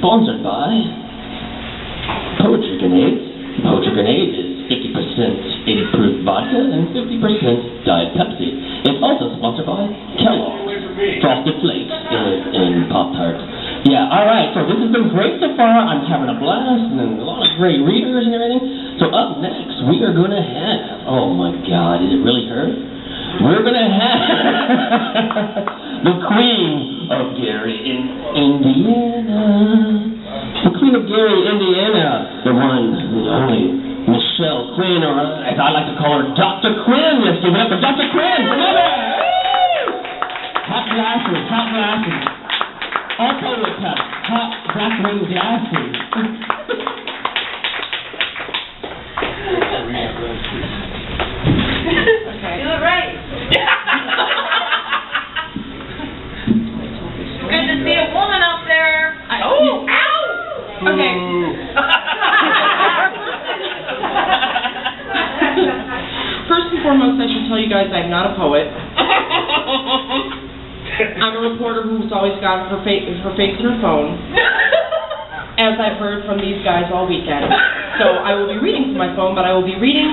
sponsored by Poetry Grenade. Poetry Grenade is 50% 80 proof vodka and 50% Diet Pepsi. It's also sponsored by Kellogg's Frosted Flakes in Pop-Tart. Yeah, alright, so this has been great so far. I'm having a blast and a lot of great readers and everything. So up next, we are going to have, oh my god, did it really hurt? We're going to have the Queen of Gary in Indiana. The Queen of Gary, Indiana. The one, the only, Michelle Quinn, or as I like to call her, Dr. Quinn. Let's give it up for Dr. Quinn. Come on. Hot glasses, hot glasses. All photo cups, hot black ring glasses. Okay. You look right. Good to see a woman up there. Oh! Ow! Okay. First and foremost, I should tell you guys I'm not a poet. I'm a reporter who's always got her face in her phone, as I've heard from these guys all weekend. So I will be reading from my phone, but I will be reading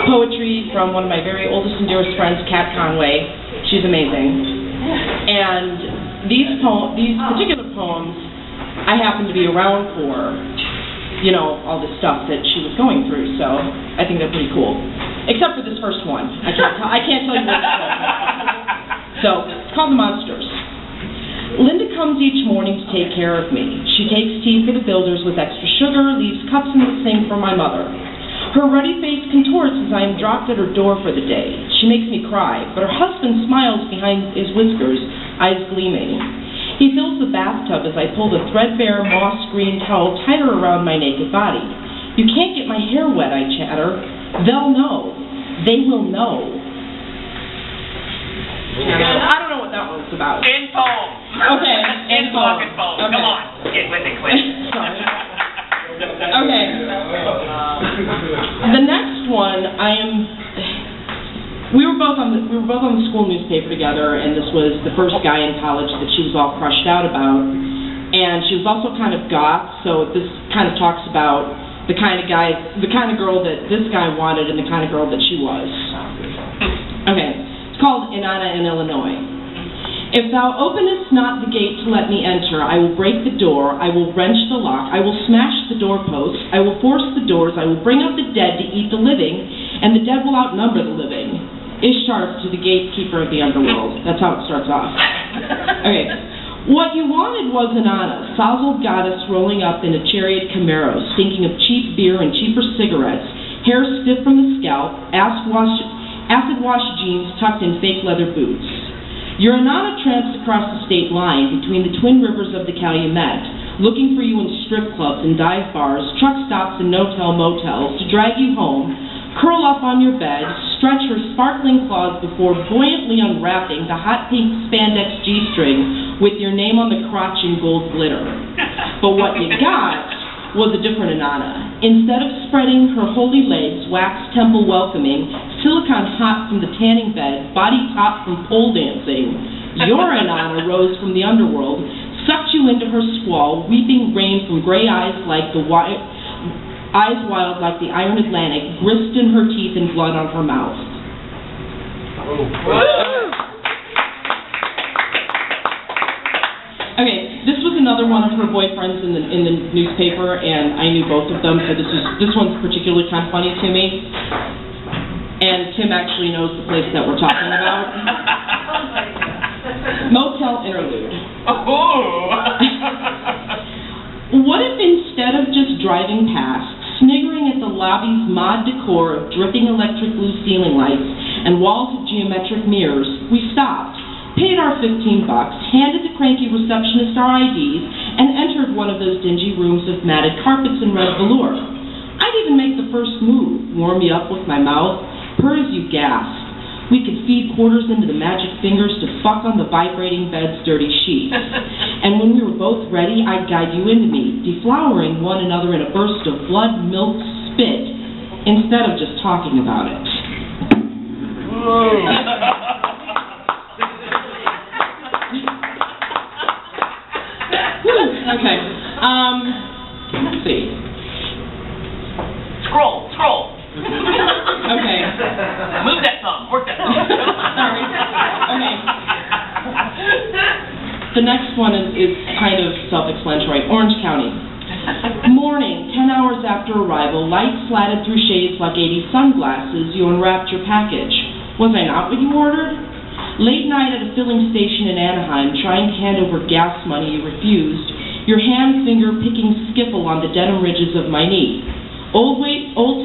poetry from one of my very oldest and dearest friends, Kat Conway. She's amazing. And these particular poems, I happen to be around for, you know, all this stuff that she was going through, so I think they're pretty cool. Except for this first one. I can't tell you what it's called. So, it's called The Monsters. Linda comes each morning to take care of me. She takes tea for the builders with extra sugar, leaves cups in the sink for my mother. Her ruddy face contorts as I am dropped at her door for the day. She makes me cry, but her husband smiles behind his whiskers, eyes gleaming. He fills the bathtub as I pull the threadbare moss-green towel tighter around my naked body. You can't get my hair wet, I chatter. They'll know. They will know. I don't know what that one's about. In poem. Okay. In poem. Okay. Come on. Get with it, Quinn. Sorry. Okay. The next one, we were both on the school newspaper together, and this was the first guy in college that she was all crushed out about. And she was also kind of goth, so this kind of talks about the kind of girl that this guy wanted and the kind of girl that she was. Okay. It's called Inanna in Illinois. If thou openest not the gate to let me enter, I will break the door, I will wrench the lock, I will smash the doorpost, I will force the doors, I will bring up the dead to eat the living, and the dead will outnumber the living. Ishtar to the gatekeeper of the underworld. That's how it starts off. Okay. What you wanted was Inanna, sozzled goddess rolling up in a chariot Camaro, stinking of cheap beer and cheaper cigarettes, hair stiff from the scalp, acid-wash jeans tucked in fake leather boots. Your Inanna tramps across the state line between the twin rivers of the Calumet, looking for you in strip clubs and dive bars, truck stops and no-tell motels to drag you home, curl up on your bed, stretch her sparkling claws before buoyantly unwrapping the hot pink spandex G-string with your name on the crotch in gold glitter. But what you got was a different Inanna. Instead of spreading her holy legs, wax temple welcoming, silicone hot from the tanning bed, body top from pole dancing, your Inanna rose from the underworld, sucked you into her squall, weeping rain from gray eyes like the eyes wild like the iron Atlantic, grist in her teeth and blood on her mouth. Okay, this was another one of her boyfriends in the newspaper, and I knew both of them, so this one's particularly kind of funny to me. And Tim actually knows the place that we're talking about. Motel Interlude. What if instead of just driving past, sniggering at the lobby's mod decor of dripping electric blue ceiling lights and walls of geometric mirrors, we stopped, paid our $15, handed the cranky receptionist our IDs, and entered one of those dingy rooms of matted carpets and red velour. I'd even make the first move, warm you up with my mouth, purr as you gasp. We could feed quarters into the magic fingers to fuck on the vibrating bed's dirty sheets. And when we were both ready, I'd guide you into me, deflowering one another in a burst of blood, milk, spit, instead of just talking about it. Okay. thumb. Work that thumb. Sorry. Okay. The next one is kind of self-explanatory. Orange County. Morning, 10 hours after arrival, light slatted through shades like 80 sunglasses, you unwrapped your package. Was I not what you ordered? Late night at a filling station in Anaheim, trying to hand over gas money you refused, your hand finger picking skiffle on the denim ridges of my knee. Old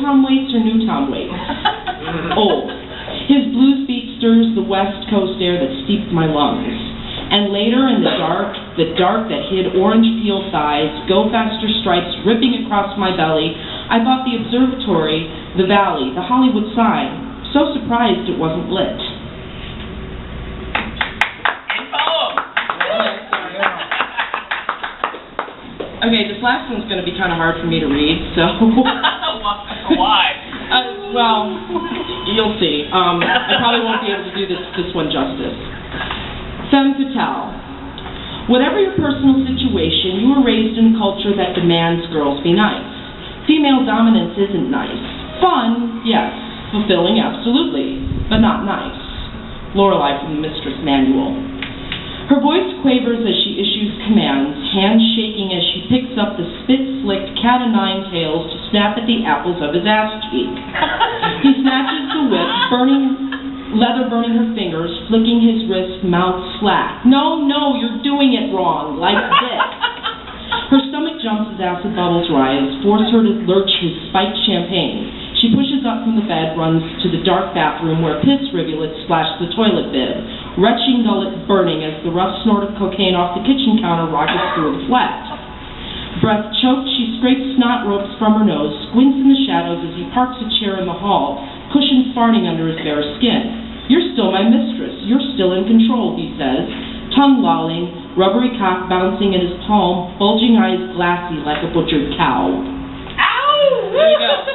Tom Waits or New Tom Waits? Old. His blue feet stirs the West Coast air that steeped my lungs. And later in the dark that hid orange peel thighs, go faster stripes ripping across my belly, I bought the observatory, the valley, the Hollywood sign. So surprised it wasn't lit. Okay, this last one's going to be kind of hard for me to read, so... Why? Well, you'll see. I probably won't be able to do this one justice. Femme fatale. Whatever your personal situation, you were raised in a culture that demands girls be nice. Female dominance isn't nice. Fun, yes. Fulfilling, absolutely. But not nice. Lorelei from the Mistress Manual. Her voice quavers as she issues commands, hands shaking as she picks up the spit-slicked cat-o'-nine-tails to snap at the apples of his ass cheek. He snatches the whip, leather burning her fingers, flicking his wrist, mouth slack. No, you're doing it wrong, like this. Her stomach jumps as acid bubbles rise, force her to lurch his spiked champagne. She pushes up from the bed, runs to the dark bathroom where piss rivulets splash the toilet bib, retching gullet burning as the rough snort of cocaine off the kitchen counter rockets through the flat. Breath choked, she scrapes snot ropes from her nose, squints in the shadows as he parks a chair in the hall, cushion farting under his bare skin. You're still my mistress. You're still in control, he says, tongue lolling, rubbery cock bouncing in his palm, bulging eyes glassy like a butchered cow. Ow! There you go.